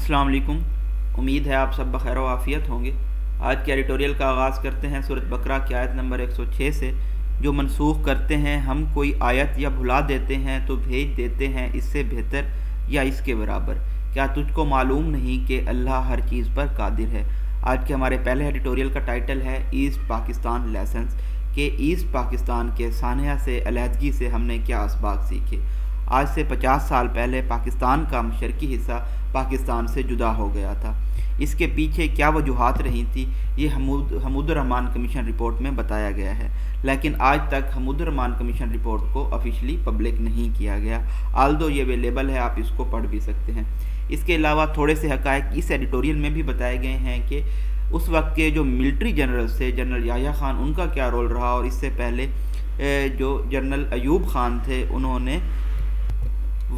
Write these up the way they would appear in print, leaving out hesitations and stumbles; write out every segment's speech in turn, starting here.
السلام علیکم۔ امید ہے آپ سب بخیر و عافیت ہوں گے۔ آج کے ایڈیٹوریل کا آغاز کرتے ہیں سورۃ بقرہ کی آیت نمبر 106 سے، جو منسوخ کرتے ہیں ہم کوئی آیت یا بھلا دیتے ہیں تو بھیج دیتے ہیں اس سے بہتر یا اس کے برابر، کیا تجھ کو معلوم نہیں کہ اللہ ہر چیز پر قادر ہے۔ آج کے ہمارے پہلے ایڈیٹوریل کا ٹائٹل ہے ایسٹ پاکستان لیسنز، کہ ایسٹ پاکستان کے سانحہ سے علیحدگی سے ہم نے کیا اسباق سیکھے۔ آج سے 50 سال پہلے پاکستان کا مشرقی حصہ پاکستان سے جدا ہو گیا تھا۔ اس کے پیچھے کیا وجوہات رہی تھیں، یہ حمود الرحمن کمیشن رپورٹ میں بتایا گیا ہے، لیکن آج تک حمود الرحمن کمیشن رپورٹ کو آفیشلی پبلک نہیں کیا گیا، آلدو یہ اویلیبل ہے، آپ اس کو پڑھ بھی سکتے ہیں۔ اس کے علاوہ تھوڑے سے حقائق اس ایڈیٹوریل میں بھی بتائے گئے ہیں کہ اس وقت کے جو ملٹری جنرلز تھے، جنرل یحییٰ خان، ان کا کیا رول رہا، اور اس سے پہلے جو جنرل ایوب خان تھے انہوں نے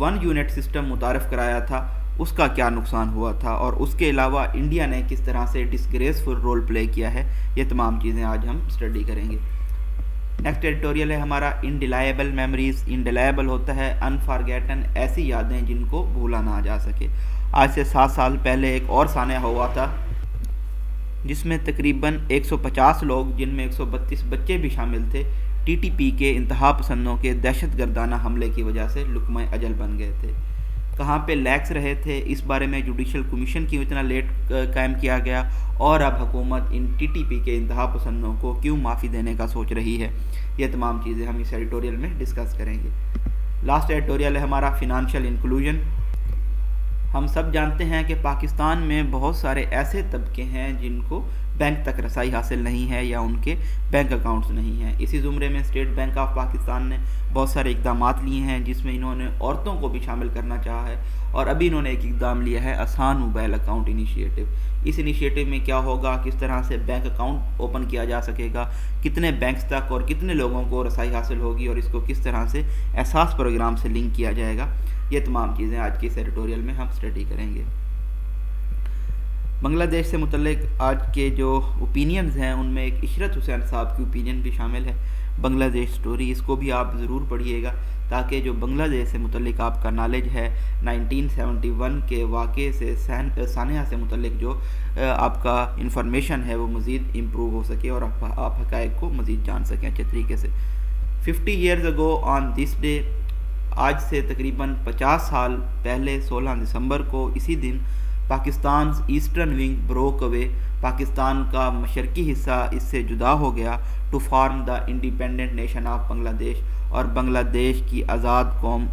1 یونٹ سسٹم متعارف کرایا تھا، اس کا کیا نقصان ہوا تھا، اور اس کے علاوہ انڈیا نے کس طرح سے ڈسگریسفل رول پلے کیا ہے۔ یہ تمام چیزیں آج ہم اسٹڈی کریں گے۔ نیکسٹ ایڈیٹوریل ہے ہمارا انڈیلائبل میموریز۔ انڈیلائبل ہوتا ہے انفارگیٹن، ایسی یادیں جن کو بھولا نہ جا سکے۔ آج سے 7 سال پہلے ایک اور سانحہ ہوا تھا جس میں تقریباً 150 لوگ، جن میں 132 بچے بھی شامل تھے، ٹی ٹی پی کے انتہا پسندوں کے دہشت گردانہ حملے کی وجہ سے لقمہ اجل بن گئے تھے۔ کہاں پہ لیکس رہے تھے، اس بارے میں جوڈیشل کمیشن کیوں اتنا لیٹ قائم کیا گیا، اور اب حکومت ان ٹی ٹی پی کے انتہا پسندوں کو کیوں معافی دینے کا سوچ رہی ہے، یہ تمام چیزیں ہم اس ایڈیٹوریل میں ڈسکس کریں گے۔ لاسٹ ایڈیٹوریل ہے ہمارا فنانشل انکلوژن۔ ہم سب جانتے ہیں کہ پاکستان میں بہت سارے ایسے طبقے ہیں جن کو بینک تک رسائی حاصل نہیں ہے یا ان کے بینک اکاؤنٹس نہیں ہیں۔ اسی زمرے میں اسٹیٹ بینک آف پاکستان نے بہت سارے اقدامات لیے ہیں، جس میں انہوں نے عورتوں کو بھی شامل کرنا چاہا ہے، اور ابھی انہوں نے ایک اقدام لیا ہے آسان موبائل اکاؤنٹ انیشیٹو۔ اس انیشیٹو میں کیا ہوگا، کس طرح سے بینک اکاؤنٹ اوپن کیا جا سکے گا، کتنے بینکس تک اور کتنے لوگوں کو رسائی حاصل ہوگی، اور اس کو کس طرح سے احساس پروگرام سے لنک کیا جائے گا، یہ تمام چیزیں آج کے اس ایڈیٹوریل میں ہم اسٹڈی کریں گے۔ بنگلہ دیش سے متعلق آج کے جو اوپینینز ہیں ان میں ایک عشرت حسین صاحب کی اوپینین بھی شامل ہے، بنگلہ دیش سٹوری، اس کو بھی آپ ضرور پڑھیے گا تاکہ جو بنگلہ دیش سے متعلق آپ کا نالج ہے 1971 کے واقعے سے سانحہ سے متعلق جو آپ کا انفارمیشن ہے وہ مزید امپروو ہو سکے، اور آپ حقائق کو مزید جان سکیں اچھے طریقے سے۔ 50 years ago on this day، آج سے تقریباً 50 سال پہلے 16 دسمبر کو اسی دن Pakistan eastern wing broke away, Pakistan کا مشرقی حصہ اس سے جدا ہو گیا، to form the independent nation of Bangladesh, اور بنگلہ دیش کی آزاد قوم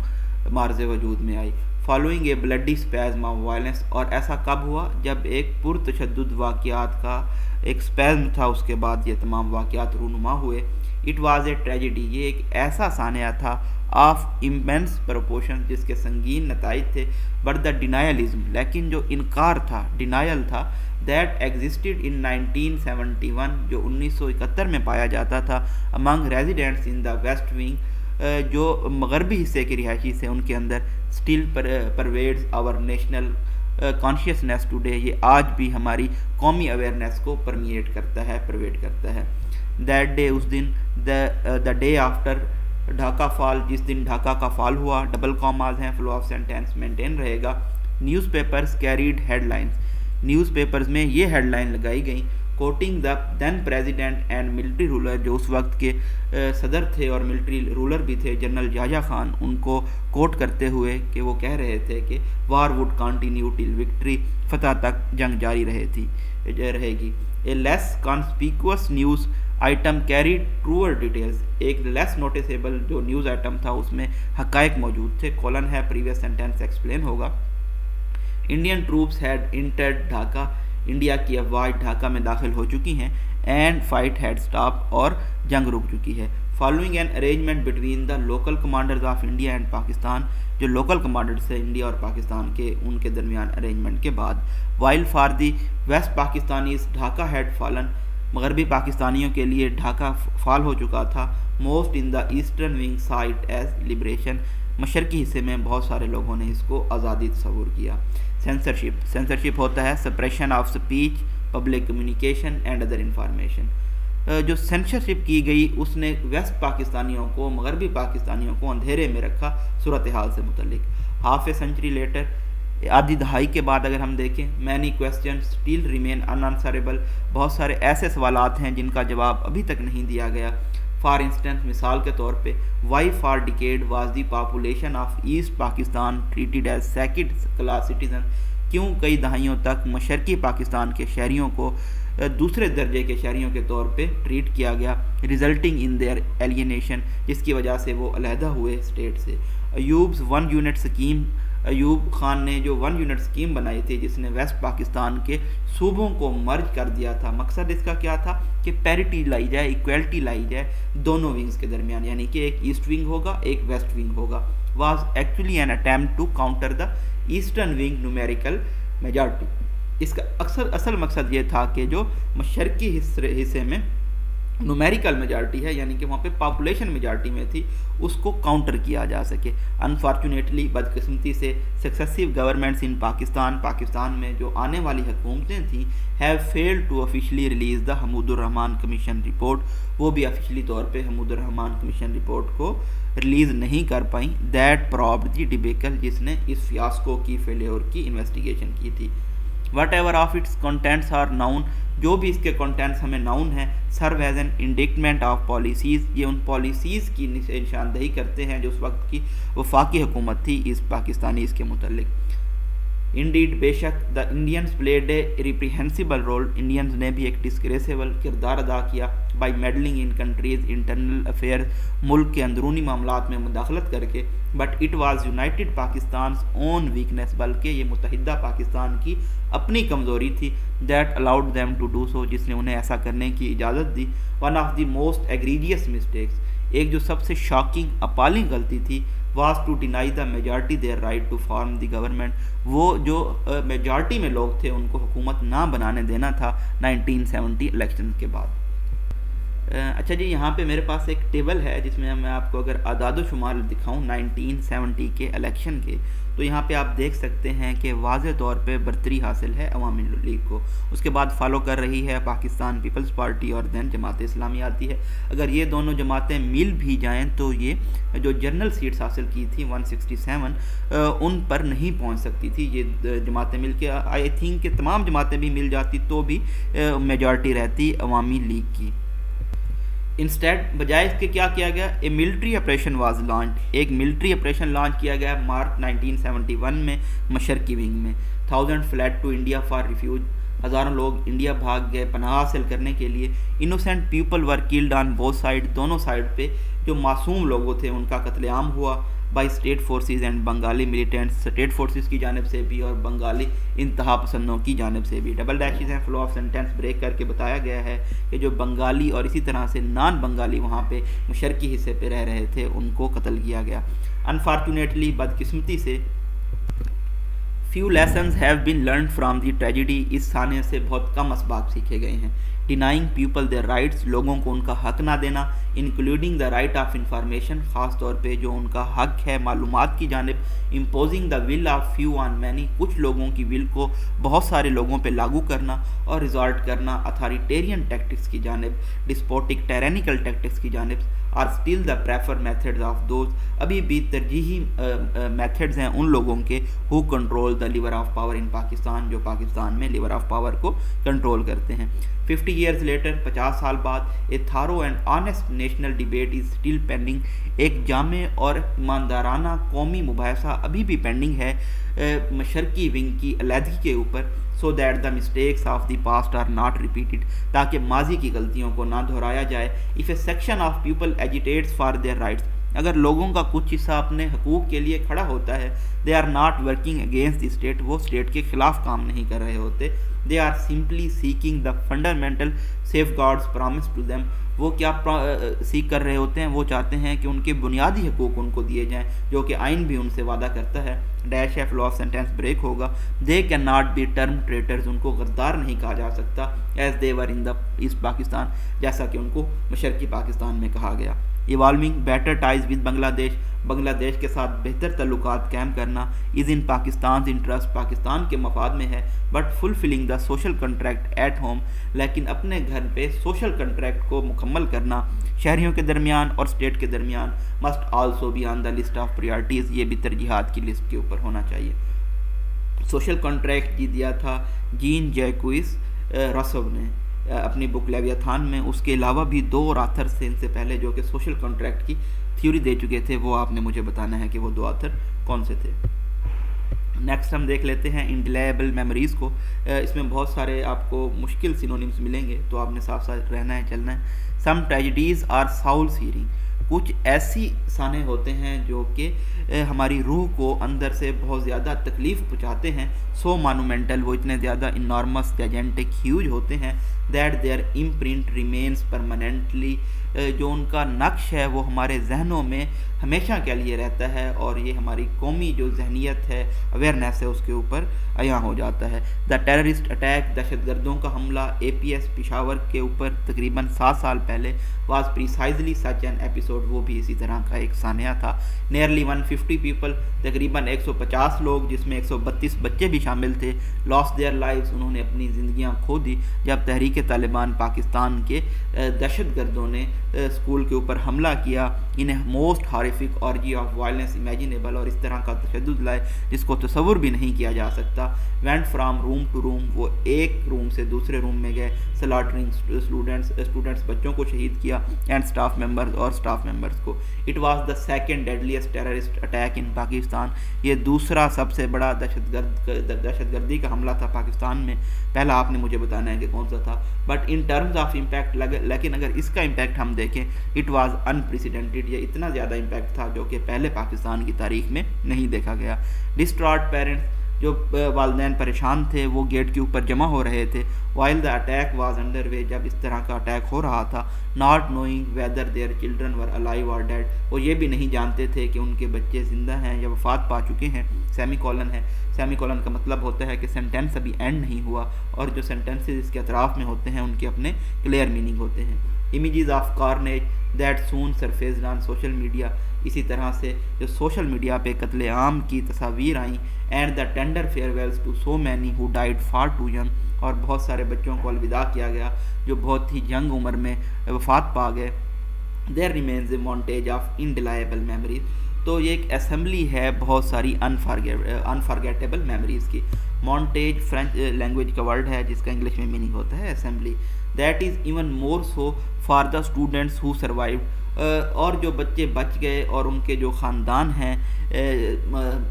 معرض وجود میں آئی، following a bloody spasm of violence. اور ایسا کب ہوا؟ جب ایک پرتشدد واقعات کا ایک اسپیزم تھا، اس کے بعد یہ تمام واقعات رونما ہوئے۔ اٹ واز اے ٹریجڈی، یہ ایک ایسا سانحہ تھا آف امینس پروپورشن، جس کے سنگین نتائج تھے، بٹ دا ڈینائلزم، لیکن جو انکار تھا، ڈینائل تھا، دیٹ ایگزسٹڈ ان 1971، جو 1971 میں پایا جاتا تھا، امنگ ریزیڈنٹس ان دا ویسٹ ونگ، جو مغربی حصے کے رہائشی سے، ان کے اندر اسٹل پرویڈز آور نیشنل کانشیسنیس ٹوڈے، یہ آج بھی ہماری قومی اویئرنیس کو پرمیٹ کرتا ہے، پرویٹ کرتا ہے۔ دیٹ ڈے، اس دن، the day after Dhaka fall, جس دن ڈھاکہ کا فال ہوا، ڈبل کاماز ہیں، فلو آف سینٹینس مینٹین رہے گا۔ Newspapers carried headlines, newspapers میں یہ ہیڈ لائن لگائی گئیں، quoting the then president and military ruler, جو اس وقت کے صدر تھے اور ملٹری رولر بھی تھے، جنرل یحییٰ خان، ان کو کوٹ کرتے ہوئے کہ وہ کہہ رہے تھے کہ war would continue till victory, فتح تک جنگ جاری رہے گی۔ A less conspicuous news item carried truer details, ایک لیس نوٹیسیبل جو نیوز آئٹم تھا اس میں حقائق موجود تھے، کولن ہے، پریویس سینٹینس ایکسپلین ہوگا۔ Indian troops had entered Dhaka, India کی افواج ڈھاکہ میں داخل ہو چکی ہیں، اینڈ فائٹ ہیڈ سٹاپ، اور جنگ رک چکی ہے۔ Following an arrangement between the local commanders of India and Pakistan, جو لوکل کمانڈرز تھے انڈیا اور پاکستان کے، ان کے درمیان ارینجمنٹ کے بعد، while for the west Pakistanis Dhaka had fallen, مغربی پاکستانیوں کے لیے ڈھاکہ فال ہو چکا تھا، most in the eastern wing saw it as liberation, مشرقی حصے میں بہت سارے لوگوں نے اس کو آزادی تصور کیا۔ سینسرشپ ہوتا ہے suppression of speech, public communication and other information. جو سینسرشپ کی گئی اس نے ویسٹ پاکستانیوں کو، مغربی پاکستانیوں کو اندھیرے میں رکھا صورتحال سے متعلق۔ ہاف اے سینچری لیٹر، آدھی دہائی کے بعد اگر ہم دیکھیں many question still remain in answerable, بہت سارے ایسے سوالات ہیں جن کا جواب ابھی تک نہیں دیا گیا. فار انسٹنس مثال کے طور پہ why for decade was the population of East Pakistan treated as second class citizen, کیوں کئی دہائیوں تک مشرقی پاکستان کے شہریوں کو دوسرے درجے کے شہریوں کے طور پہ ٹریٹ کیا گیا، ریزلٹنگ ان دیئر ایلینیشن، جس کی وجہ سے وہ علیحدہ ہوئے اسٹیٹ سے. ایوب خان نے جو 1 یونٹ اسکیم بنائی تھی جس نے ویسٹ پاکستان کے صوبوں کو مرج کر دیا تھا، مقصد اس کا کیا تھا کہ پیرٹی لائی جائے، ایکویلٹی لائی جائے دونوں ونگز کے درمیان، یعنی کہ ایک ایسٹ ونگ ہوگا ایک ویسٹ ونگ ہوگا. Was actually an attempt to counter the eastern wing numerical majority. اس کا اصل مقصد یہ تھا کہ جو مشرقی حصے میں نومیریکل میجارٹی ہے، یعنی کہ وہاں پہ پاپولیشن میجارٹی میں تھی، اس کو کاؤنٹر کیا جا سکے. انفارچونیٹلی بدقسمتی سے سکسیسیو گورنمنٹس ان پاکستان میں جو آنے والی حکومتیں تھیں have failed to officially release the Hamoodur Rahman commission report, وہ بھی آفیشلی طور پہ حمود الرحمان کمیشن رپورٹ کو ریلیز نہیں کر پائیں. دیٹ پروبڈ دی ڈیبیکل، جس نے اس فیاسکو کی فیلیور کی انویسٹیگیشن کی تھی. Whatever of its contents are known, جو بھی اس کے کنٹینٹس ہمیں ناؤن ہیں، serve as an indictment of policies, یہ ان پالیسیز کی نشاندہی کرتے ہیں جو اس وقت کی وفاقی حکومت تھی اس پاکستانی اس کے متعلق. انڈیڈ بے شک the Indians played a reprehensible role, Indians نے بھی ایک ڈسگریسیبل کردار ادا کیا by meddling in country's internal affair, ملک کے اندرونی معاملات میں مداخلت کر کے. But it was united Pakistan's own weakness, بلکہ یہ متحدہ پاکستان کی اپنی کمزوری تھی. That allowed them to do so, جس نے انہیں ایسا کرنے کی اجازت دی. One of the most egregious mistakes, ایک جو سب سے شاکنگ اپالنگ غلطی تھی، was to deny the majority their right to form the government, وہ جو میجارٹی میں لوگ تھے ان کو حکومت نہ بنانے دینا تھا 1970 الیکشن کے بعد. اچھا جی، یہاں پہ میرے پاس ایک ٹیبل ہے جس میں میں آپ کو اگر اعداد و شمار دکھاؤں 1970 کے الیکشن کے، تو یہاں پہ آپ دیکھ سکتے ہیں کہ واضح طور پہ برتری حاصل ہے عوامی لیگ کو. اس کے بعد فالو کر رہی ہے پاکستان پیپلز پارٹی اور دین جماعت اسلامی آتی ہے. اگر یہ دونوں جماعتیں مل بھی جائیں تو یہ جو جنرل سیٹس حاصل کی تھی 167 ان پر نہیں پہنچ سکتی تھی یہ جماعتیں مل کے. آئی تھنک کہ تمام جماعتیں بھی مل جاتی تو بھی میجارٹی رہتی عوامی لیگ کی. انسٹیڈ بجائے اس کے کیا کیا گیا، a military operation was launch, ایک ملٹری آپریشن لانچ کیا گیا مارچ 1971 میں مشرقی ونگ میں. 1000 fled to India for refuge, ہزاروں لوگ انڈیا بھاگ گئے پناہ حاصل کرنے کے لیے. Innocent people were killed on both side, دونوں سائڈ پہ جو معصوم لوگوں تھے ان کا قتل عام ہوا. By state forces and Bengali militants, state forces کی جانب سے بھی اور بنگالی انتہا پسندوں کی جانب سے بھی. ڈبل ڈیشز ہیں، فلو آف سینٹینس بریک کر کے بتایا گیا ہے کہ جو بنگالی اور اسی طرح سے نان بنگالی وہاں پہ مشرقی حصے پہ رہ رہے تھے ان کو قتل کیا گیا. انفارچونیٹلی بدقسمتی سے few lessons have been learned from the tragedy، اس سانے سے بہت کم اسباق سیکھے گئے ہیں. ڈینائنگ پیپل their rights، لوگوں کو ان کا حق نہ دینا. Including the right of information, خاص طور پہ جو ان کا حق ہے معلومات کی جانب. Imposing the will of few on many, کچھ لوگوں کی ول کو بہت سارے لوگوں پہ لاگو کرنا. اور ریزارٹ کرنا اتھارٹیرین ٹیکٹکس کی جانب، ڈسپوٹک ٹیرینیکل ٹیکٹکس کی جانب. Are still the prefer methods of those, ابھی بھی ترجیحی میتھڈز ہیں ان لوگوں کے who control the lever of power in Pakistan, جو پاکستان میں لیور آف پاور کو کنٹرول کرتے ہیں. 50 years later، 50 سال بعد، a thorough and honest national debate is still pending, ایک جامع اور ایماندارانہ قومی مباحثہ ابھی بھی پینڈنگ ہے مشرقی ونگ کی علیحدگی کے اوپر. So that the mistakes of the past are not repeated, تاکہ ماضی کی غلطیوں کو نہ دہرایا جائے. If a section of people agitates for their rights, اگر لوگوں کا کچھ حصہ اپنے حقوق کے لیے کھڑا ہوتا ہے، they are not working against the state, وہ اسٹیٹ کے خلاف کام نہیں کر رہے ہوتے. They are simply seeking the fundamental safeguards promise to them, وہ کیا سیکھ کر رہے ہوتے ہیں، وہ چاہتے ہیں کہ ان کے بنیادی حقوق ان کو دیے جائیں جو کہ آئین بھی ان سے وعدہ کرتا ہے. ڈیش ہے، فلو آف سینٹینس بریک ہوگا. They can not be term traitors, ان کو غدار نہیں کہا جا سکتا. As they were in the East Pakistan, جیسا کہ ان کو مشرقی پاکستان میں کہا گیا. Evolving better ties with Bangladesh, Bangladesh کے ساتھ بہتر تعلقات قائم کرنا. Is in Pakistan interest, Pakistan کے مفاد میں ہے. But fulfilling the social contract at home, لیکن اپنے گھر پہ سوشل کنٹریکٹ کو مکمل کرنا شہریوں کے درمیان اور اسٹیٹ کے درمیان must also be on the list of priorities, یہ بھی ترجیحات کی لسٹ کے اوپر ہونا چاہیے. سوشل کانٹریکٹ کی دیا تھا جین جیکوئس رسو نے اپنی بک لیویاتھان میں. اس کے علاوہ بھی 2 اور آتھر تھے ان سے پہلے جو کہ سوشل کانٹریکٹ کی تھیوری دے چکے تھے. وہ آپ نے مجھے بتانا ہے کہ وہ 2 آتھر کون سے تھے. نیکسٹ ہم دیکھ لیتے ہیں انڈیلیبل میموریز کو. اس میں بہت سارے آپ کو مشکل سینونیمز ملیں گے تو آپ نے ساتھ ساتھ رہنا ہے چلنا ہے. سم ٹریجڈیز آر ساؤل سیرنگ. کچھ ایسی سانے ہوتے ہیں جو کہ ہماری روح کو اندر سے بہت زیادہ تکلیف پہنچاتے ہیں. سو مانومنٹل, وہ اتنے زیادہ انارمس جیجنٹک ہیوج ہوتے ہیں. That their imprint remains permanently, جو ان کا نقش ہے وہ ہمارے ذہنوں میں ہمیشہ کے لیے رہتا ہے اور یہ ہماری قومی جو ذہنیت ہے, اویئرنیس ہے, اس کے اوپر عیاں ہو جاتا ہے. دا ٹیررسٹ اٹیک, دہشت گردوں کا حملہ APS پشاور کے اوپر تقریباً 7 سال پہلے was precisely such an episode, وہ بھی اسی طرح کا ایک سانحہ تھا. نیئرلی 150 پیپل, تقریباً 150 لوگ جس میں 132 بچے بھی شامل تھے, لاس دیئر لائفز, انہوں نے اپنی زندگیاں کھو دی جب تحریک طالبان پاکستان کے دہشت گردوں نے اسکول کے اوپر حملہ کیا. انہیں most ہارفک orgy of violence imaginable, اور اس طرح کا تشدد لائے جس کو تصور بھی نہیں کیا جا سکتا. Went from room to room, وہ ایک روم سے دوسرے روم میں گئے. سلاٹرنگ اسٹوڈنٹس, بچوں کو شہید کیا. اینڈ اسٹاف ممبرز کو. It was the second deadliest terrorist attack in Pakistan, یہ دوسرا سب سے بڑا دہشت گردی کا حملہ تھا پاکستان میں. پہلا آپ نے مجھے بتانا ہے کہ کون سا تھا. But in terms of impact, لیکن اگر اس کا امپیکٹ ہم دیکھیں, اٹ واز انپریسیڈنٹڈ, یہ اتنا زیادہ امپیکٹ تھا جو کہ پہلے پاکستان کی تاریخ میں نہیں دیکھا گیا. ڈسٹرائٹ پیرنٹس, جو والدین پریشان تھے وہ گیٹ کے اوپر جمع ہو رہے تھے. While the attack was under way, جب اس طرح کا اٹیک ہو رہا تھا. Not knowing whether their children were alive or dead, وہ یہ بھی نہیں جانتے تھے کہ ان کے بچے زندہ ہیں یا وفات پا چکے ہیں. سیمی کولن ہے, سیمی کولن کا مطلب ہوتا ہے کہ سینٹینس ابھی اینڈ نہیں ہوا, اور جو سینٹینسز اس کے اطراف میں ہوتے ہیں ان کے اپنے کلیئر میننگ ہوتے ہیں. Images of carnage that soon surfaced on social media, اسی طرح سے جو سوشل میڈیا پہ قتل عام کی تصاویر آئیں. And the tender farewells to so many who died far too young, اور بہت سارے بچوں کو الوداع کیا گیا جو بہت ہی ینگ عمر میں وفات پا گئے. دیر ریمینز اے مونٹیج آف انڈیلائبل میموریز, تو یہ ایک اسمبلی ہے بہت ساری انفارگیٹیبل میموریز کی. مونٹیج فرینچ لینگویج کا ورڈ ہے جس کا انگلش میں میننگ ہوتا ہے assembly. That is even more so for the students who survived, اور جو بچے بچ گئے اور ان کے جو خاندان ہیں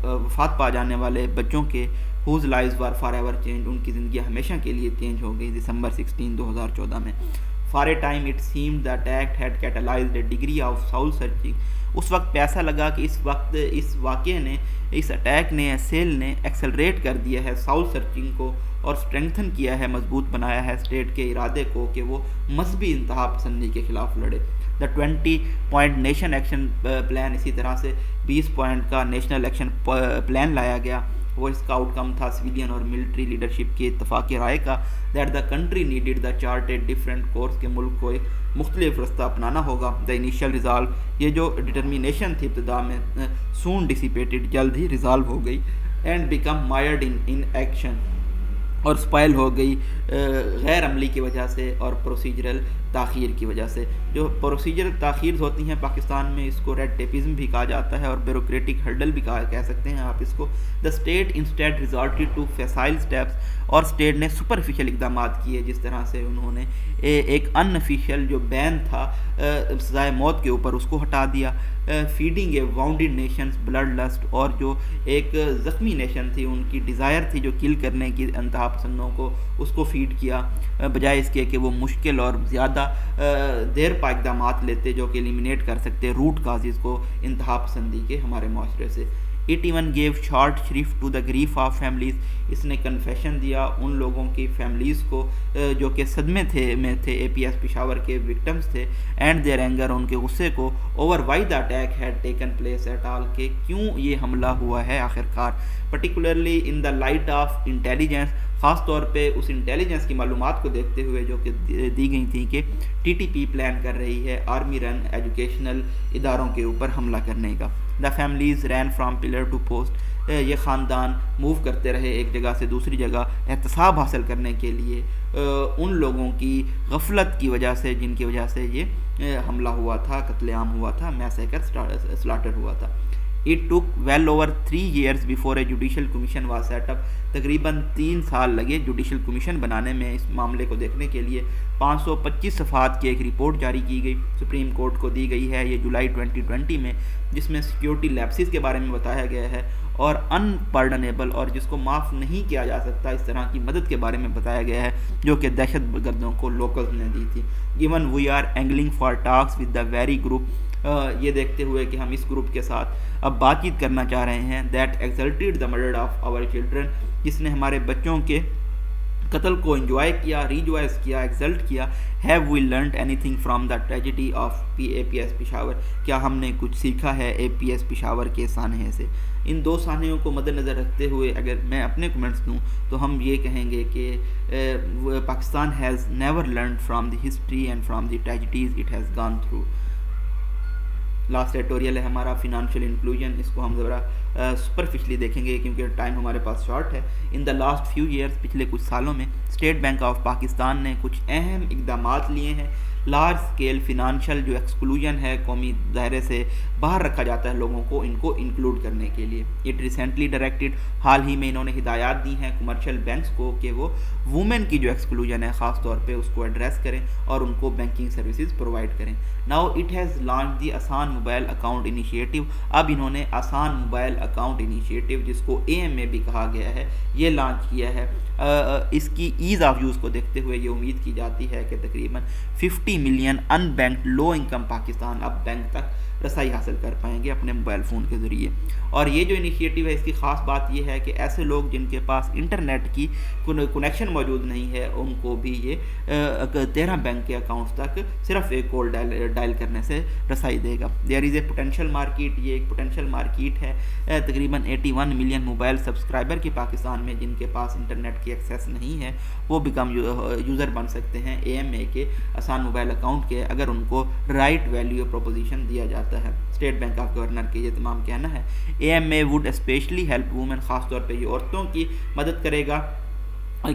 وفات پا جانے والے بچوں کے, whose lives were for ever change, ان کی زندگیاں ہمیشہ کے لیے چینج ہو گئی دسمبر 16, 2014 میں. For a time it seemed the attack had catalysed a degree of soul searching, اس وقت پہ ایسا لگا کہ اس واقعے نے, اس اٹیک نے, سیل نے ایکسلریٹ کر دیا ہے ساؤل سرچنگ کو اور اسٹرینگتھن کیا ہے, مضبوط بنایا ہے اسٹیٹ کے ارادے کو کہ وہ مذہبی انتہا پسندی کے خلاف لڑے. دا 20 پوائنٹ نیشن ایکشن پلان, اسی طرح سے 20 پوائنٹ کا نیشنل ایکشن پلان لایا گیا. وہ اس کا آؤٹ کم تھا سویلین اور ملٹری لیڈرشپ کی اتفاق رائے کا. That the country needed the charted different course, کے ملک کو ایک مختلف رستہ اپنانا ہوگا. دا انیشیل ریزالو, یہ جو ڈٹرمینیشن تھی ابتدا میں, سون ڈسیپیٹڈ, جلد ہی ریزالو ہو گئی. And become Mairead in action, اور اسپائل ہو گئی غیر عملی کی وجہ سے اور پروسیجرل تاخیر کی وجہ سے. جو پروسیجرل تاخیر ہوتی ہیں پاکستان میں, اس کو ریڈ ٹیپزم بھی کہا جاتا ہے اور بیوروکریٹک ہرڈل بھی کہہ سکتے ہیں آپ اس کو. The state instead resorted to facile steps, اور اسٹیٹ نے سپرفیشل اقدامات کیے, جس طرح سے انہوں نے ایک ان افیشیل جو بین تھا سزائے موت کے اوپر اس کو ہٹا دیا. فیڈنگ اے واؤنڈیڈ نیشنز بلڈ لسٹ, اور جو ایک زخمی نیشن تھی ان کی ڈیزائر تھی جو کل کرنے کی انتہا پسندوں کو, اس کو فیڈ کیا, بجائے اس کے کہ وہ مشکل اور زیادہ دیر پا اقدامات لیتے جو کہ ایلیمینیٹ کر سکتے روٹ کازز کو انتہا پسندی کے ہمارے معاشرے سے. It even gave short shrift to the grief of families, اس نے کنفیشن دیا ان لوگوں کی فیملیز کو جو کہ صدمے میں تھے, APS پشاور کے وکٹمز تھے. اینڈ دیئر اینگر, ان کے غصے کو, over why the attack had taken place at all, کہ کیوں یہ حملہ ہوا ہے آخرکار. Particularly in the light of intelligence, خاص طور پہ اس انٹیلیجنس کی معلومات کو دیکھتے ہوئے جو کہ دی گئی تھیں کہ TTP پلان کر رہی ہے آرمی رن ایجوکیشنل اداروں کے اوپر حملہ کرنے کا. The families ran from pillar to post, یہ خاندان موو کرتے رہے ایک جگہ سے دوسری جگہ احتساب حاصل کرنے کے لیے ان لوگوں کی غفلت کی وجہ سے جن کی وجہ سے یہ حملہ ہوا تھا, قتل عام ہوا تھا, میسیکر سلاٹر ہوا تھا. It took well over 3 years before a judicial commission was set up. تقریباً 3 سال لگے جوڈیشل کمیشن بنانے میں اس معاملے کو دیکھنے کے لیے. 525 صفحات کی ایک رپورٹ جاری کی گئی, سپریم کورٹ کو دی گئی ہے یہ جولائی 2020 میں, جس میں سیکیورٹی لیپسز کے بارے میں بتایا گیا ہے اور انپارڈنیبل اور جس کو معاف نہیں کیا جا سکتا اس طرح کی مدد کے بارے میں بتایا گیا ہے جو کہ دہشت گردوں کو لوکلز نے دی تھی. Even we are angling for talks with the very group, یہ دیکھتے ہوئے کہ ہم اس گروپ کے ساتھ اب بات چیت کرنا چاہ رہے ہیں, that exulted the murder of our children, جس نے ہمارے بچوں کے قتل کو انجوائے کیا, ریجوائز کیا, ایگزلٹ کیا. Have we learned any thing from the tragedy of a P S Peshawar, کیا ہم نے کچھ سیکھا ہے اے پی ایس پشاور کے سانحے سے. ان 2 سانحوں کو مد نظر رکھتے ہوئے اگر میں اپنے کمنٹس دوں تو ہم یہ کہیں گے کہ Pakistan has never learned from the history and from the tragedies it has gone through. Last editorial ہے ہمارا فنانشیل انکلوژن, اس کو ہم ذرا سپرفیشلی دیکھیں گے کیونکہ ٹائم ہمارے پاس شارٹ ہے. ان دا لاسٹ فیو ایئرس, پچھلے کچھ سالوں میں اسٹیٹ بینک آف پاکستان نے کچھ اہم اقدامات لیے ہیں. لارج اسکیل فنانشیل جو ایکسکلوژن ہے, قومی دائرے سے باہر رکھا جاتا ہے لوگوں کو, ان کو انکلوڈ کرنے کے لیے. اٹ ریسنٹلی ڈائریکٹڈ, حال ہی میں انہوں نے ہدایات دی ہیں کمرشل بینکس کو کہ وہ وومن کی جو ایکسکلوژن ہے خاص طور پہ اس کو ایڈریس کریں اور ان کو بینکنگ سروسز پرووائڈ کریں. Now it has launch the آسان موبائل اکاؤنٹ انیشیٹو, اب انہوں نے آسان موبائل اکاؤنٹ انیشیٹو جس کو AMA بھی کہا گیا ہے یہ لانچ کیا ہے. اس کی ایز آف یوز کو دیکھتے ہوئے یہ امید کی جاتی ہے کہ تقریباً 50 ملین ان بینکڈ لو انکم پاکستان اب بینک تک رسائی حاصل کر پائیں گے اپنے موبائل فون کے ذریعے. اور یہ جو انیشیٹو ہے اس کی خاص بات یہ ہے کہ ایسے لوگ جن کے پاس انٹرنیٹ کی کنیکشن موجود نہیں ہے ان کو بھی یہ 13 بینک کے اکاؤنٹس تک صرف ایک کال ڈائل کرنے سے رسائی دے گا. There is a potential market, یہ ایک پوٹینشیل مارکیٹ ہے. تقریباً 81 ملین موبائل سبسکرائبر کی پاکستان میں جن کے پاس انٹرنیٹ کی ایکسیس نہیں ہے وہ بیکم یوزر بن سکتے ہیں AMA کے آسان موبائل اکاؤنٹ کے, اگر ان کو رائٹ ویلیو پروپوزیشن دیا جاتا ہے. اسٹیٹ بینک آف گورنر کے یہ تمام کہنا ہے. AMA would especially help women, خاص طور پہ یہ عورتوں کی مدد کرے گا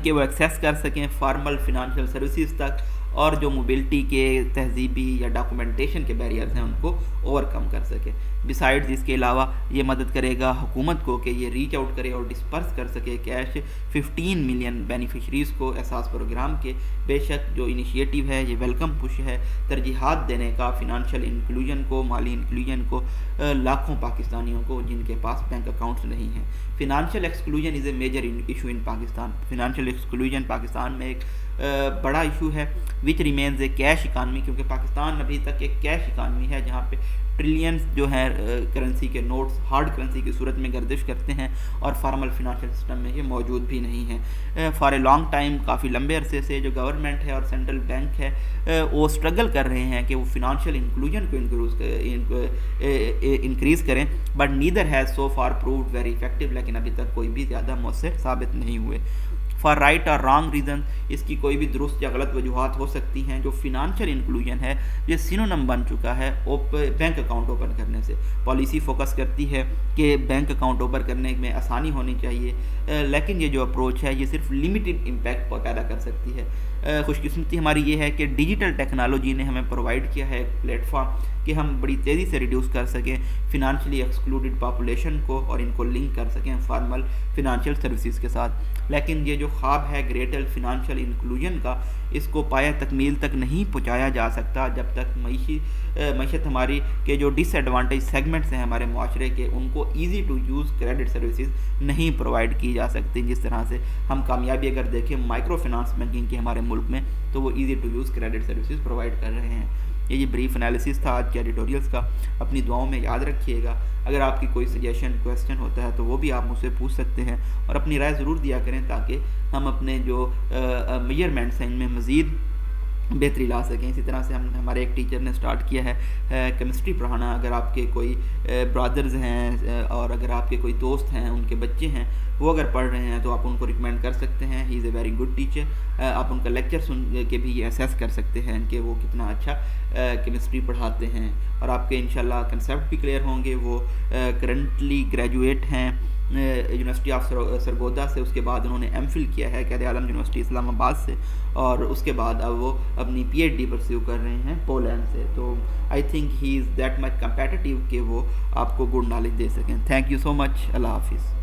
کہ وہ ایکسیس کر سکیں فارمل فنانشیل سروسز تک, اور جو موبلٹی کے تہذیبی یا ڈاکومنٹیشن کے بیریئرز ہیں ان کو اوور کم کر سکے. بسائڈز اس کے علاوہ یہ مدد کرے گا حکومت کو کہ یہ ریچ آؤٹ کرے اور ڈسپرس کر سکے کیش 15 ملین بینیفیشریز کو احساس پروگرام کے. بے شک جو انیشیٹو ہے یہ ویلکم پش ہے ترجیحات دینے کا فنانشیل انکلوژن کو, مالی انکلوژن کو لاکھوں پاکستانیوں کو جن کے پاس بینک اکاؤنٹس نہیں ہیں. Financial exclusion is a major issue in Pakistan. Financial exclusion Pakistan میں ایک بڑا ایشو ہے which remains a cash economy, کیونکہ پاکستان ابھی تک ایک کیش اکانمی ہے جہاں پہ ٹریلینز جو ہیں کرنسی کے نوٹس ہارڈ کرنسی کی صورت میں گردش کرتے ہیں اور فارمل فنانشیل سسٹم میں یہ موجود بھی نہیں ہے. فار اے لانگ ٹائم, کافی لمبے عرصے سے جو گورنمنٹ ہے اور سینٹرل بینک ہے وہ اسٹرگل کر رہے ہیں کہ وہ فنانشیل انکلوژن کو انکریز کریں, but neither has so for proved very effective, لیکن ابھی تک کوئی بھی زیادہ مؤثر ثابت نہیں ہوئے. فار رائٹ اور رانگ ریزن, اس کی کوئی بھی درست یا غلط وجوہات ہو سکتی ہیں. جو فنانشیل انکلوژن ہے یہ سینونم بن چکا ہے بینک اکاؤنٹ اوپن کرنے سے. پالیسی فوکس کرتی ہے کہ بینک اکاؤنٹ اوپن کرنے میں آسانی ہونی چاہیے, لیکن یہ جو اپروچ ہے یہ صرف لمیٹڈ امپیکٹ پیدا کر سکتی ہے. خوش قسمتی ہماری یہ ہے کہ ڈیجیٹل ٹیکنالوجی نے ہمیں پرووائڈ کیا ہے ایک پلیٹ فارم کہ ہم بڑی تیزی سے ریڈیوس کر سکیں فنانشلی ایکسکلوڈڈ پاپولیشن کو اور ان کو لنک کر سکیں فارمل فنانشیل سروسز کے ساتھ. لیکن یہ جو خواب ہے گریٹر فنانشیل انکلوژن کا, اس کو پایہ تکمیل تک نہیں پہنچایا جا سکتا جب تک معیشت ہماری کے جو ڈس ایڈوانٹیج سیگمنٹس ہیں ہمارے معاشرے کے ان کو easy to use credit services نہیں پرووائڈ کی جا سکتی. جس طرح سے ہم کامیابی اگر دیکھیں مائکرو فنانس بینکنگ کی ہمارے ملک میں تو وہ easy to use credit services provide کر رہے ہیں. یہ بریف انالیسس تھا آج کے ایڈیٹوریلس کا. اپنی دعاؤں میں یاد رکھیے گا. اگر آپ کی کوئی سجیشن کویسچن ہوتا ہے تو وہ بھی آپ مجھ سے پوچھ سکتے ہیں اور اپنی رائے ضرور دیا کریں تاکہ ہم اپنے جو میجرمنٹس ہیں ان میں مزید بہتری لا سکیں. اسی طرح سے ہمارے ایک ٹیچر نے سٹارٹ کیا ہے کیمسٹری پڑھانا. اگر آپ کے کوئی برادرز ہیں اور اگر آپ کے کوئی دوست ہیں ان کے بچے ہیں وہ اگر پڑھ رہے ہیں تو آپ ان کو ریکمینڈ کر سکتے ہیں. ہی از اے ویری گڈ ٹیچر. آپ ان کا لیکچر سن کے بھی یہ اسیس کر سکتے ہیں کہ وہ کتنا اچھا کیمسٹری پڑھاتے ہیں اور آپ کے انشاءاللہ کنسیپٹ بھی کلیئر ہوں گے. وہ کرنٹلی گریجویٹ ہیں یونیورسٹی آف سرگودا سے، اس کے بعد انہوں نے ایم فل کیا ہے قائد اعظم یونیورسٹی اسلام آباد سے، اور اس کے بعد اب وہ اپنی پی ایچ ڈی پرسیو کر رہے ہیں پولینڈ سے. تو I think he is that much competitive کہ وہ آپ کو گڈ نالج دے سکیں. تھینک یو سو مچ. اللہ حافظ.